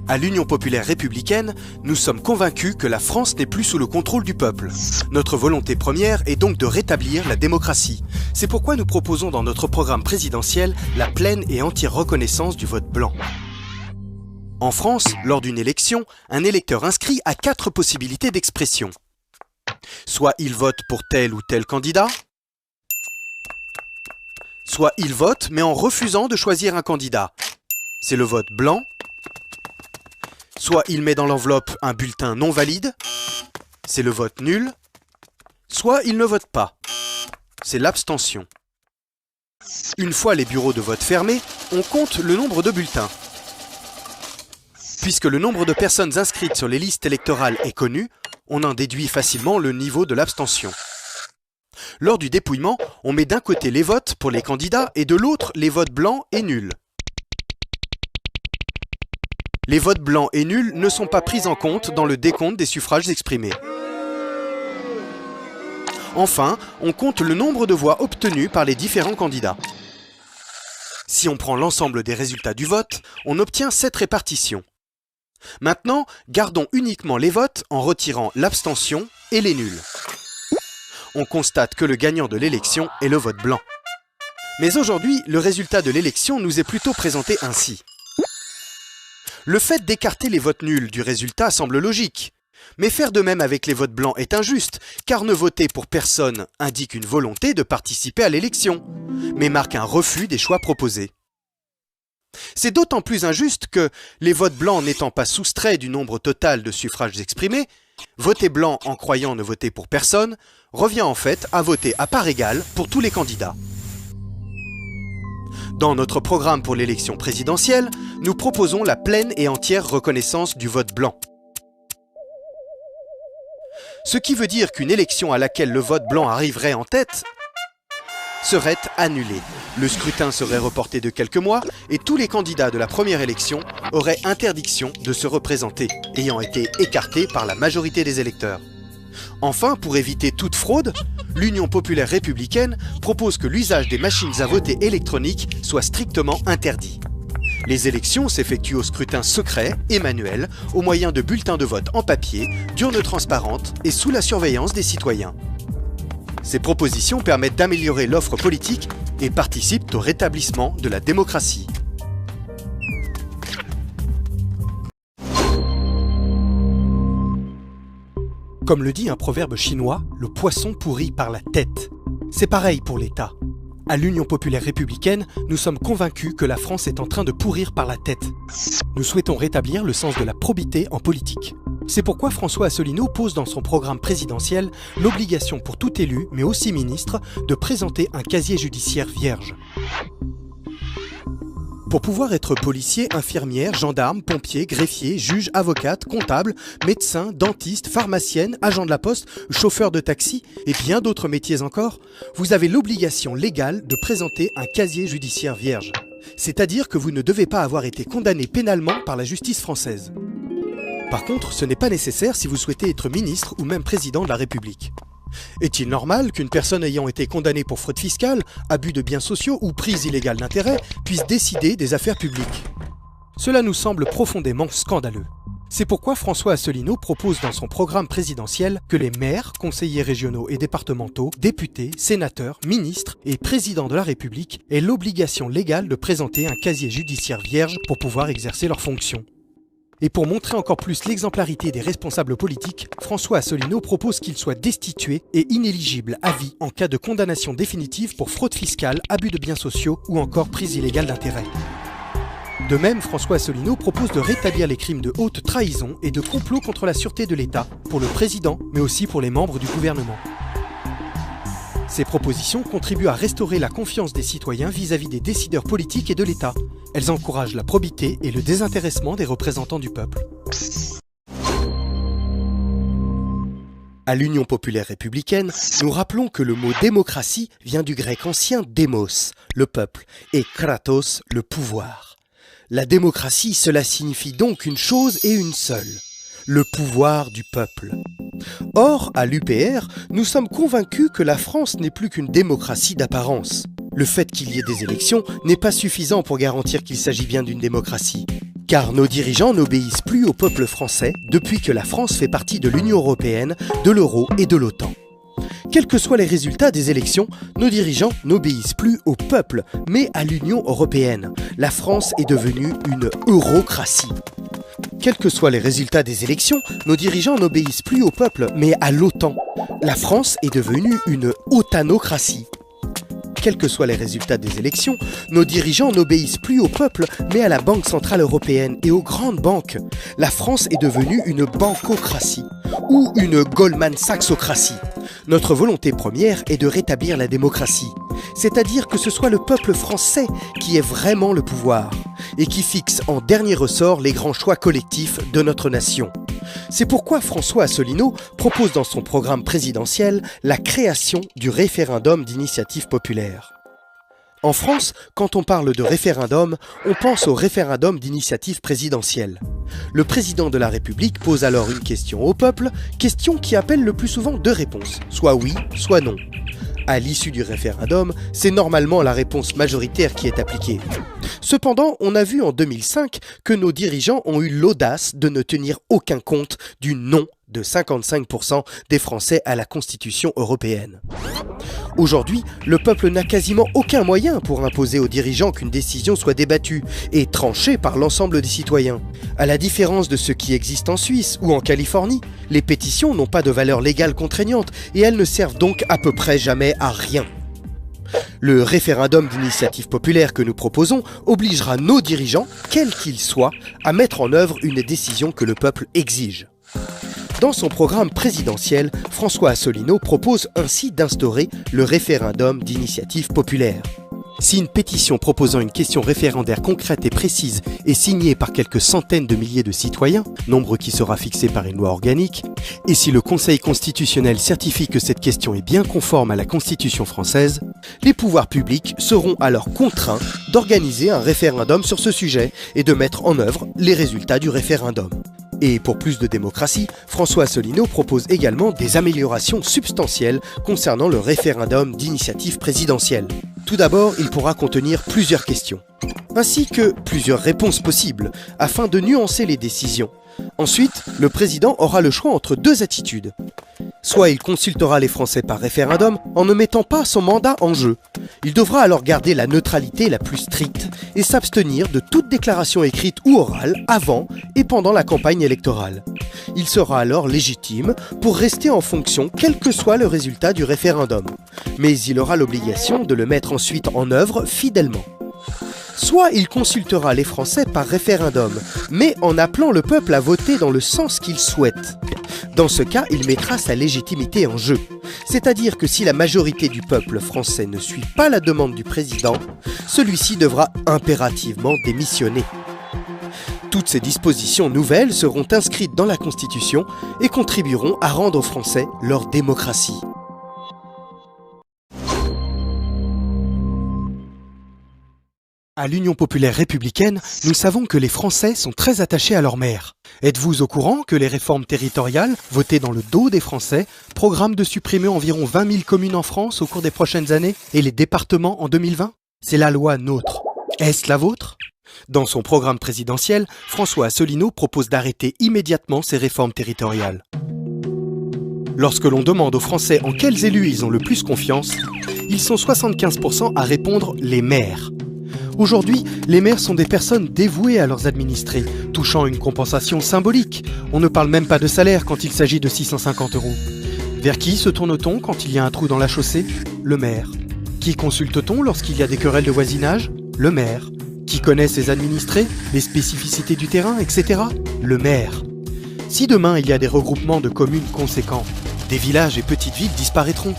À l'Union populaire républicaine, nous sommes convaincus que la France n'est plus sous le contrôle du peuple. Notre volonté première est donc de rétablir la démocratie. C'est pourquoi nous proposons dans notre programme présidentiel la pleine et entière reconnaissance du vote blanc. En France, lors d'une élection, un électeur inscrit a 4 possibilités d'expression. Soit il vote pour tel ou tel candidat, soit il vote mais en refusant de choisir un candidat. C'est le vote blanc. Soit il met dans l'enveloppe un bulletin non valide, c'est le vote nul, soit il ne vote pas, c'est l'abstention. Une fois les bureaux de vote fermés, on compte le nombre de bulletins. Puisque le nombre de personnes inscrites sur les listes électorales est connu, on en déduit facilement le niveau de l'abstention. Lors du dépouillement, on met d'un côté les votes pour les candidats et de l'autre les votes blancs et nuls. Les votes blancs et nuls ne sont pas pris en compte dans le décompte des suffrages exprimés. Enfin, on compte le nombre de voix obtenues par les différents candidats. Si on prend l'ensemble des résultats du vote, on obtient cette répartition. Maintenant, gardons uniquement les votes en retirant l'abstention et les nuls. On constate que le gagnant de l'élection est le vote blanc. Mais aujourd'hui, le résultat de l'élection nous est plutôt présenté ainsi. Le fait d'écarter les votes nuls du résultat semble logique. Mais faire de même avec les votes blancs est injuste, car ne voter pour personne indique une volonté de participer à l'élection, mais marque un refus des choix proposés. C'est d'autant plus injuste que, les votes blancs n'étant pas soustraits du nombre total de suffrages exprimés, voter blanc en croyant ne voter pour personne revient en fait à voter à part égale pour tous les candidats. Dans notre programme pour l'élection présidentielle, nous proposons la pleine et entière reconnaissance du vote blanc. Ce qui veut dire qu'une élection à laquelle le vote blanc arriverait en tête serait annulée. Le scrutin serait reporté de quelques mois et tous les candidats de la première élection auraient interdiction de se représenter, ayant été écartés par la majorité des électeurs. Enfin, pour éviter toute fraude, l'Union populaire républicaine propose que l'usage des machines à voter électroniques soit strictement interdit. Les élections s'effectuent au scrutin secret et manuel, au moyen de bulletins de vote en papier, d'urnes transparentes et sous la surveillance des citoyens. Ces propositions permettent d'améliorer l'offre politique et participent au rétablissement de la démocratie. Comme le dit un proverbe chinois, le poisson pourrit par la tête. C'est pareil pour l'État. À l'Union populaire républicaine, nous sommes convaincus que la France est en train de pourrir par la tête. Nous souhaitons rétablir le sens de la probité en politique. C'est pourquoi François Asselineau pose dans son programme présidentiel l'obligation pour tout élu, mais aussi ministre, de présenter un casier judiciaire vierge. Pour pouvoir être policier, infirmière, gendarme, pompier, greffier, juge, avocate, comptable, médecin, dentiste, pharmacienne, agent de la poste, chauffeur de taxi et bien d'autres métiers encore, vous avez l'obligation légale de présenter un casier judiciaire vierge. C'est-à-dire que vous ne devez pas avoir été condamné pénalement par la justice française. Par contre, ce n'est pas nécessaire si vous souhaitez être ministre ou même président de la République. Est-il normal qu'une personne ayant été condamnée pour fraude fiscale, abus de biens sociaux ou prise illégale d'intérêt puisse décider des affaires publiques? Cela nous semble profondément scandaleux. C'est pourquoi François Asselineau propose dans son programme présidentiel que les maires, conseillers régionaux et départementaux, députés, sénateurs, ministres et présidents de la République aient l'obligation légale de présenter un casier judiciaire vierge pour pouvoir exercer leurs fonctions. Et pour montrer encore plus l'exemplarité des responsables politiques, François Asselineau propose qu'ils soient destitués et inéligibles à vie en cas de condamnation définitive pour fraude fiscale, abus de biens sociaux ou encore prise illégale d'intérêt. De même, François Asselineau propose de rétablir les crimes de haute trahison et de complot contre la sûreté de l'État pour le président, mais aussi pour les membres du gouvernement. Ces propositions contribuent à restaurer la confiance des citoyens vis-à-vis des décideurs politiques et de l'État. Elles encouragent la probité et le désintéressement des représentants du peuple. À l'Union populaire républicaine, nous rappelons que le mot démocratie vient du grec ancien démos, le peuple, et kratos, le pouvoir. La démocratie, cela signifie donc une chose et une seule, le pouvoir du peuple. Or, à l'UPR, nous sommes convaincus que la France n'est plus qu'une démocratie d'apparence. Le fait qu'il y ait des élections n'est pas suffisant pour garantir qu'il s'agit bien d'une démocratie. Car nos dirigeants n'obéissent plus au peuple français depuis que la France fait partie de l'Union européenne, de l'euro et de l'OTAN. Quels que soient les résultats des élections, nos dirigeants n'obéissent plus au peuple, mais à l'Union européenne. La France est devenue une eurocratie. Quels que soient les résultats des élections, nos dirigeants n'obéissent plus au peuple, mais à l'OTAN. La France est devenue une otanocratie. Quels que soient les résultats des élections, nos dirigeants n'obéissent plus au peuple, mais à la Banque Centrale Européenne et aux grandes banques. La France est devenue une bancocratie, ou une Goldman Sachsocratie. Notre volonté première est de rétablir la démocratie, c'est-à-dire que ce soit le peuple français qui ait vraiment le pouvoir, et qui fixe en dernier ressort les grands choix collectifs de notre nation. C'est pourquoi François Asselineau propose dans son programme présidentiel la création du référendum d'initiative populaire. En France, quand on parle de référendum, on pense au référendum d'initiative présidentielle. Le président de la République pose alors une question au peuple, question qui appelle le plus souvent deux réponses, soit oui, soit non. À l'issue du référendum, c'est normalement la réponse majoritaire qui est appliquée. Cependant, on a vu en 2005 que nos dirigeants ont eu l'audace de ne tenir aucun compte du non de 55% des Français à la Constitution européenne. Aujourd'hui, le peuple n'a quasiment aucun moyen pour imposer aux dirigeants qu'une décision soit débattue et tranchée par l'ensemble des citoyens. À la différence de ce qui existe en Suisse ou en Californie, les pétitions n'ont pas de valeur légale contraignante et elles ne servent donc à peu près jamais à rien. Le référendum d'initiative populaire que nous proposons obligera nos dirigeants, quels qu'ils soient, à mettre en œuvre une décision que le peuple exige. Dans son programme présidentiel, François Asselineau propose ainsi d'instaurer le référendum d'initiative populaire. Si une pétition proposant une question référendaire concrète et précise est signée par quelques centaines de milliers de citoyens, nombre qui sera fixé par une loi organique, et si le Conseil constitutionnel certifie que cette question est bien conforme à la Constitution française, les pouvoirs publics seront alors contraints d'organiser un référendum sur ce sujet et de mettre en œuvre les résultats du référendum. Et pour plus de démocratie, François Asselineau propose également des améliorations substantielles concernant le référendum d'initiative présidentielle. Tout d'abord, il pourra contenir plusieurs questions, ainsi que plusieurs réponses possibles, afin de nuancer les décisions. Ensuite, le président aura le choix entre deux attitudes. Soit il consultera les Français par référendum en ne mettant pas son mandat en jeu. Il devra alors garder la neutralité la plus stricte et s'abstenir de toute déclaration écrite ou orale avant et pendant la campagne électorale. Il sera alors légitime pour rester en fonction quel que soit le résultat du référendum. Mais il aura l'obligation de le mettre ensuite en œuvre fidèlement. Soit il consultera les Français par référendum, mais en appelant le peuple à voter dans le sens qu'il souhaite. Dans ce cas, il mettra sa légitimité en jeu. C'est-à-dire que si la majorité du peuple français ne suit pas la demande du président, celui-ci devra impérativement démissionner. Toutes ces dispositions nouvelles seront inscrites dans la Constitution et contribueront à rendre aux Français leur démocratie. À l'Union populaire républicaine, nous savons que les Français sont très attachés à leur maire. Êtes-vous au courant que les réformes territoriales, votées dans le dos des Français, programment de supprimer environ 20 000 communes en France au cours des prochaines années et les départements en 2020 ? C'est la loi NOTRe. Est-ce la vôtre ? Dans son programme présidentiel, François Asselineau propose d'arrêter immédiatement ces réformes territoriales. Lorsque l'on demande aux Français en quels élus ils ont le plus confiance, ils sont 75% à répondre « les maires ». Aujourd'hui, les maires sont des personnes dévouées à leurs administrés, touchant une compensation symbolique. On ne parle même pas de salaire quand il s'agit de 650 €. Vers qui se tourne-t-on quand il y a un trou dans la chaussée ? Le maire. Qui consulte-t-on lorsqu'il y a des querelles de voisinage ? Le maire. Qui connaît ses administrés, les spécificités du terrain, etc. Le maire. Si demain il y a des regroupements de communes conséquents, des villages et petites villes disparaîtront.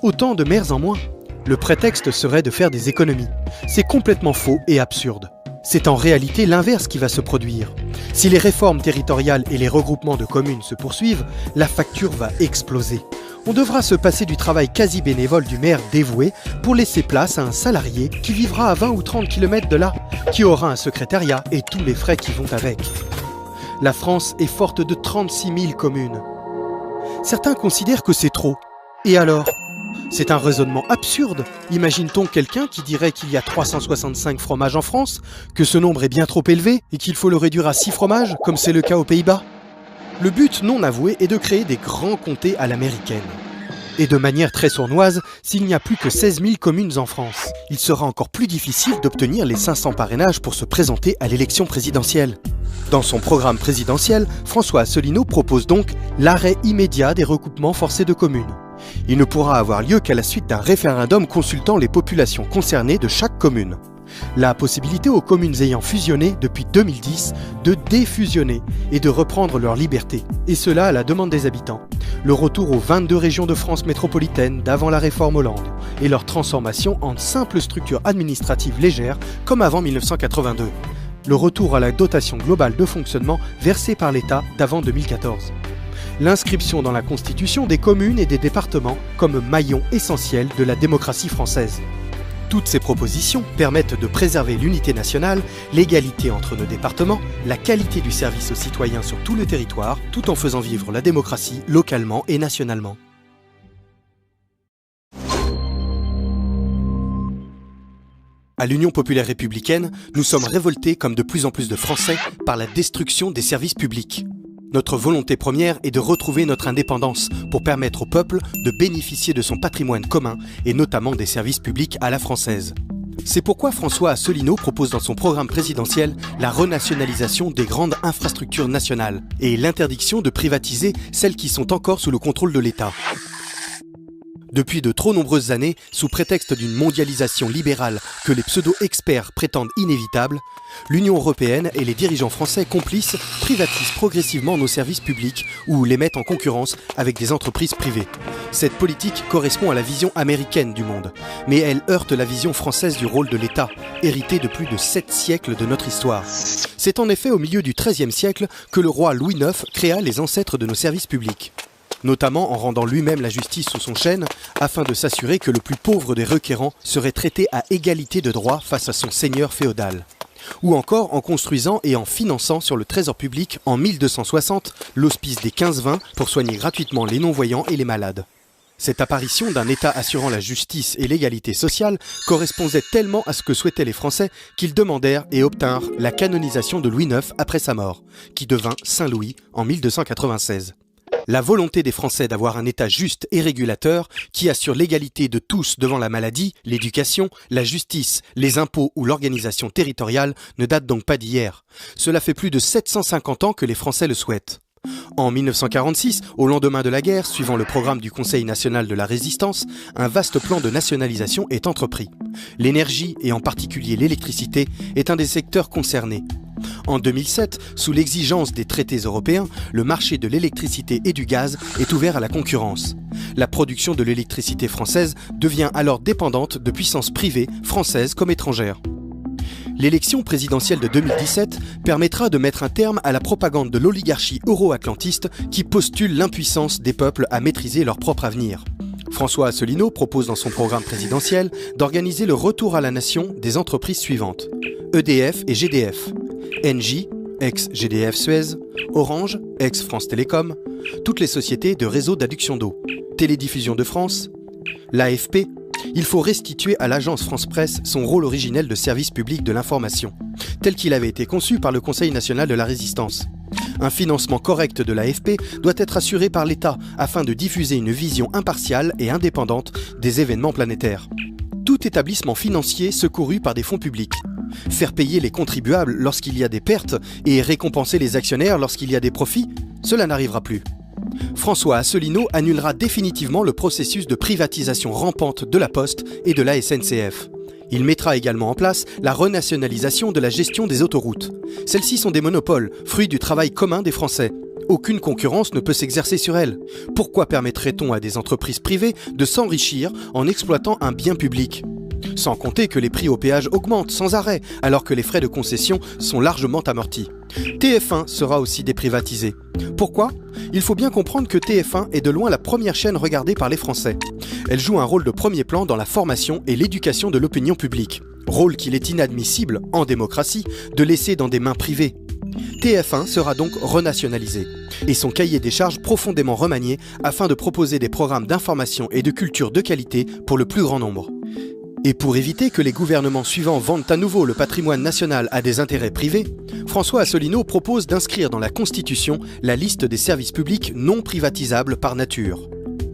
Autant de maires en moins. Le prétexte serait de faire des économies. C'est complètement faux et absurde. C'est en réalité l'inverse qui va se produire. Si les réformes territoriales et les regroupements de communes se poursuivent, la facture va exploser. On devra se passer du travail quasi bénévole du maire dévoué pour laisser place à un salarié qui vivra à 20 ou 30 km de là, qui aura un secrétariat et tous les frais qui vont avec. La France est forte de 36 000 communes. Certains considèrent que c'est trop. Et alors ? C'est un raisonnement absurde. Imagine-t-on quelqu'un qui dirait qu'il y a 365 fromages en France, que ce nombre est bien trop élevé et qu'il faut le réduire à 6 fromages, comme c'est le cas aux Pays-Bas? Le but non avoué est de créer des grands comtés à l'américaine. Et de manière très sournoise, s'il n'y a plus que 16 000 communes en France, il sera encore plus difficile d'obtenir les 500 parrainages pour se présenter à l'élection présidentielle. Dans son programme présidentiel, François Asselineau propose donc l'arrêt immédiat des recoupements forcés de communes. Il ne pourra avoir lieu qu'à la suite d'un référendum consultant les populations concernées de chaque commune. La possibilité aux communes ayant fusionné depuis 2010 de défusionner et de reprendre leur liberté, et cela à la demande des habitants. Le retour aux 22 régions de France métropolitaine d'avant la réforme Hollande et leur transformation en simples structures administratives légères comme avant 1982. Le retour à la dotation globale de fonctionnement versée par l'État d'avant 2014. L'inscription dans la Constitution des communes et des départements comme maillon essentiel de la démocratie française. Toutes ces propositions permettent de préserver l'unité nationale, l'égalité entre nos départements, la qualité du service aux citoyens sur tout le territoire, tout en faisant vivre la démocratie localement et nationalement. À l'Union populaire républicaine, nous sommes révoltés comme de plus en plus de Français par la destruction des services publics. Notre volonté première est de retrouver notre indépendance pour permettre au peuple de bénéficier de son patrimoine commun et notamment des services publics à la française. C'est pourquoi François Asselineau propose dans son programme présidentiel la renationalisation des grandes infrastructures nationales et l'interdiction de privatiser celles qui sont encore sous le contrôle de l'État. Depuis de trop nombreuses années, sous prétexte d'une mondialisation libérale que les pseudo-experts prétendent inévitable, l'Union européenne et les dirigeants français complices privatisent progressivement nos services publics ou les mettent en concurrence avec des entreprises privées. Cette politique correspond à la vision américaine du monde, mais elle heurte la vision française du rôle de l'État, héritée de plus de 7 siècles de notre histoire. C'est en effet au milieu du XIIIe siècle que le roi Louis IX créa les ancêtres de nos services publics, notamment en rendant lui-même la justice sous son chêne, afin de s'assurer que le plus pauvre des requérants serait traité à égalité de droit face à son seigneur féodal. Ou encore en construisant et en finançant sur le trésor public en 1260 l'hospice des 15-20 pour soigner gratuitement les non-voyants et les malades. Cette apparition d'un État assurant la justice et l'égalité sociale correspondait tellement à ce que souhaitaient les Français qu'ils demandèrent et obtinrent la canonisation de Louis IX après sa mort, qui devint Saint Louis en 1296. La volonté des Français d'avoir un État juste et régulateur qui assure l'égalité de tous devant la maladie, l'éducation, la justice, les impôts ou l'organisation territoriale ne date donc pas d'hier. Cela fait plus de 750 ans que les Français le souhaitent. En 1946, au lendemain de la guerre, suivant le programme du Conseil national de la résistance, un vaste plan de nationalisation est entrepris. L'énergie, et en particulier l'électricité, est un des secteurs concernés. En 2007, sous l'exigence des traités européens, le marché de l'électricité et du gaz est ouvert à la concurrence. La production de l'électricité française devient alors dépendante de puissances privées, françaises comme étrangères. L'élection présidentielle de 2017 permettra de mettre un terme à la propagande de l'oligarchie euro-atlantiste qui postule l'impuissance des peuples à maîtriser leur propre avenir. François Asselineau propose dans son programme présidentiel d'organiser le retour à la nation des entreprises suivantes: EDF et GDF, Engie, ex-GDF Suez, Orange, ex-France Télécom, toutes les sociétés de réseaux d'adduction d'eau, Télédiffusion de France, l'AFP. Il faut restituer à l'agence France Presse son rôle originel de service public de l'information, tel qu'il avait été conçu par le Conseil national de la résistance. Un financement correct de l'AFP doit être assuré par l'État afin de diffuser une vision impartiale et indépendante des événements planétaires. Tout établissement financier secouru par des fonds publics. Faire payer les contribuables lorsqu'il y a des pertes et récompenser les actionnaires lorsqu'il y a des profits, cela n'arrivera plus. François Asselineau annulera définitivement le processus de privatisation rampante de la Poste et de la SNCF. Il mettra également en place la renationalisation de la gestion des autoroutes. Celles-ci sont des monopoles, fruits du travail commun des Français. Aucune concurrence ne peut s'exercer sur elles. Pourquoi permettrait-on à des entreprises privées de s'enrichir en exploitant un bien public ? Sans compter que les prix au péage augmentent sans arrêt, alors que les frais de concession sont largement amortis. TF1 sera aussi déprivatisé. Pourquoi ? Il faut bien comprendre que TF1 est de loin la première chaîne regardée par les Français. Elle joue un rôle de premier plan dans la formation et l'éducation de l'opinion publique. Rôle qu'il est inadmissible, en démocratie, de laisser dans des mains privées. TF1 sera donc renationalisé et son cahier des charges profondément remanié afin de proposer des programmes d'information et de culture de qualité pour le plus grand nombre. Et pour éviter que les gouvernements suivants vendent à nouveau le patrimoine national à des intérêts privés, François Asselineau propose d'inscrire dans la Constitution la liste des services publics non privatisables par nature.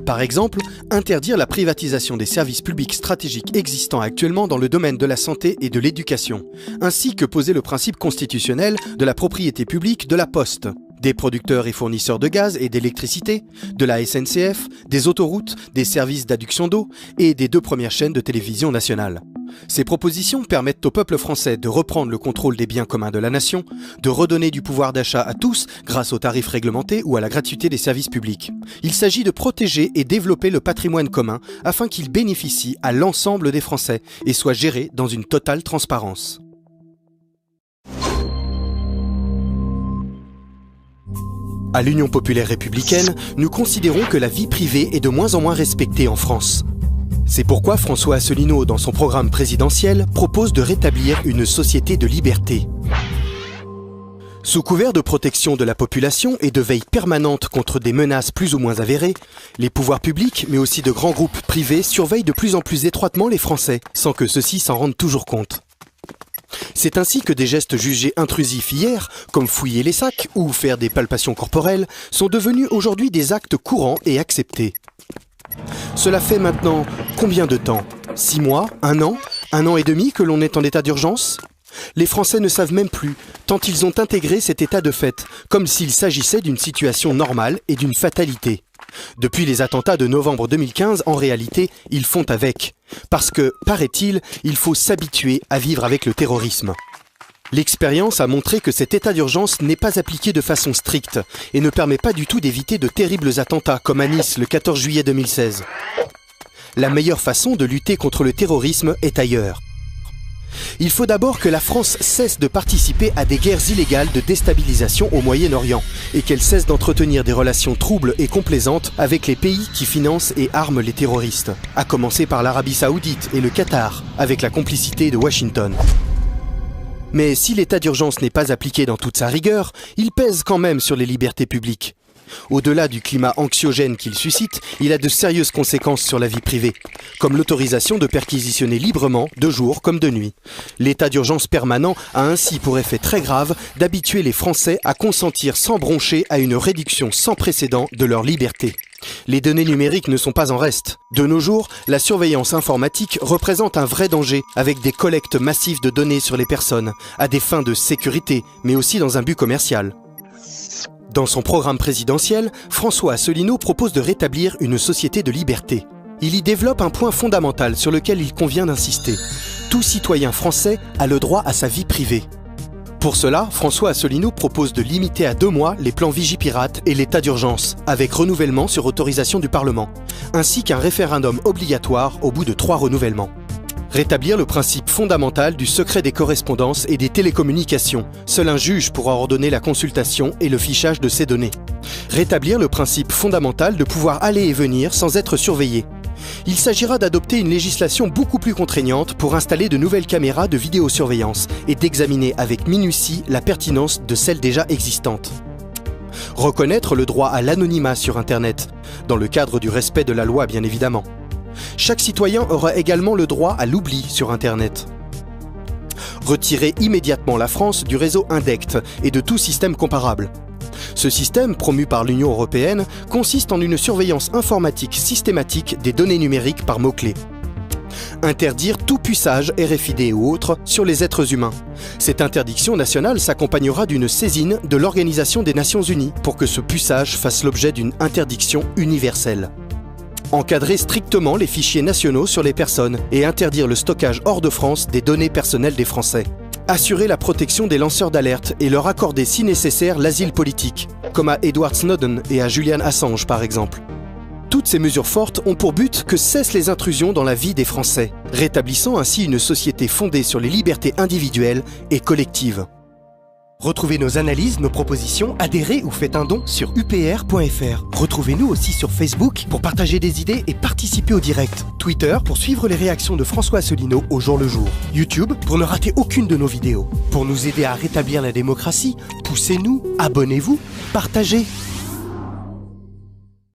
Par exemple, interdire la privatisation des services publics stratégiques existants actuellement dans le domaine de la santé et de l'éducation, ainsi que poser le principe constitutionnel de la propriété publique de la Poste, des producteurs et fournisseurs de gaz et d'électricité, de la SNCF, des autoroutes, des services d'adduction d'eau et des 2 premières chaînes de télévision nationale. Ces propositions permettent au peuple français de reprendre le contrôle des biens communs de la nation, de redonner du pouvoir d'achat à tous grâce aux tarifs réglementés ou à la gratuité des services publics. Il s'agit de protéger et développer le patrimoine commun afin qu'il bénéficie à l'ensemble des Français et soit géré dans une totale transparence. À l'Union populaire républicaine, nous considérons que la vie privée est de moins en moins respectée en France. C'est pourquoi François Asselineau, dans son programme présidentiel, propose de rétablir une société de liberté. Sous couvert de protection de la population et de veille permanente contre des menaces plus ou moins avérées, les pouvoirs publics, mais aussi de grands groupes privés, surveillent de plus en plus étroitement les Français, sans que ceux-ci s'en rendent toujours compte. C'est ainsi que des gestes jugés intrusifs hier, comme fouiller les sacs ou faire des palpations corporelles, sont devenus aujourd'hui des actes courants et acceptés. Cela fait maintenant combien de temps ? 6 mois ? 1 an et demi que l'on est en état d'urgence ? Les Français ne savent même plus, tant ils ont intégré cet état de fait, comme s'il s'agissait d'une situation normale et d'une fatalité. Depuis les attentats de novembre 2015, en réalité, ils font avec. Parce que, paraît-il, il faut s'habituer à vivre avec le terrorisme. L'expérience a montré que cet état d'urgence n'est pas appliqué de façon stricte et ne permet pas du tout d'éviter de terribles attentats comme à Nice le 14 juillet 2016. La meilleure façon de lutter contre le terrorisme est ailleurs. Il faut d'abord que la France cesse de participer à des guerres illégales de déstabilisation au Moyen-Orient et qu'elle cesse d'entretenir des relations troubles et complaisantes avec les pays qui financent et arment les terroristes, à commencer par l'Arabie Saoudite et le Qatar, avec la complicité de Washington. Mais si l'état d'urgence n'est pas appliqué dans toute sa rigueur, il pèse quand même sur les libertés publiques. Au-delà du climat anxiogène qu'il suscite, il a de sérieuses conséquences sur la vie privée, comme l'autorisation de perquisitionner librement, de jour comme de nuit. L'état d'urgence permanent a ainsi pour effet très grave d'habituer les Français à consentir sans broncher à une réduction sans précédent de leur liberté. Les données numériques ne sont pas en reste. De nos jours, la surveillance informatique représente un vrai danger, avec des collectes massives de données sur les personnes, à des fins de sécurité, mais aussi dans un but commercial. Dans son programme présidentiel, François Asselineau propose de rétablir une société de liberté. Il y développe un point fondamental sur lequel il convient d'insister. Tout citoyen français a le droit à sa vie privée. Pour cela, François Asselineau propose de limiter à 2 mois les plans Vigipirate et l'état d'urgence, avec renouvellement sur autorisation du Parlement, ainsi qu'un référendum obligatoire au bout de 3 renouvellements. Rétablir le principe fondamental du secret des correspondances et des télécommunications. Seul un juge pourra ordonner la consultation et le fichage de ces données. Rétablir le principe fondamental de pouvoir aller et venir sans être surveillé. Il s'agira d'adopter une législation beaucoup plus contraignante pour installer de nouvelles caméras de vidéosurveillance et d'examiner avec minutie la pertinence de celles déjà existantes. Reconnaître le droit à l'anonymat sur Internet, dans le cadre du respect de la loi bien évidemment. Chaque citoyen aura également le droit à l'oubli sur Internet. Retirer immédiatement la France du réseau Indect et de tout système comparable. Ce système, promu par l'Union européenne, consiste en une surveillance informatique systématique des données numériques par mots-clés. Interdire tout puçage RFID ou autre sur les êtres humains. Cette interdiction nationale s'accompagnera d'une saisine de l'Organisation des Nations Unies pour que ce puçage fasse l'objet d'une interdiction universelle. Encadrer strictement les fichiers nationaux sur les personnes et interdire le stockage hors de France des données personnelles des Français. Assurer la protection des lanceurs d'alerte et leur accorder si nécessaire l'asile politique, comme à Edward Snowden et à Julian Assange par exemple. Toutes ces mesures fortes ont pour but que cessent les intrusions dans la vie des Français, rétablissant ainsi une société fondée sur les libertés individuelles et collectives. Retrouvez nos analyses, nos propositions, adhérez ou faites un don sur upr.fr. Retrouvez-nous aussi sur Facebook pour partager des idées et participer au direct. Twitter pour suivre les réactions de François Asselineau au jour le jour. YouTube pour ne rater aucune de nos vidéos. Pour nous aider à rétablir la démocratie, poussez-nous, abonnez-vous, partagez.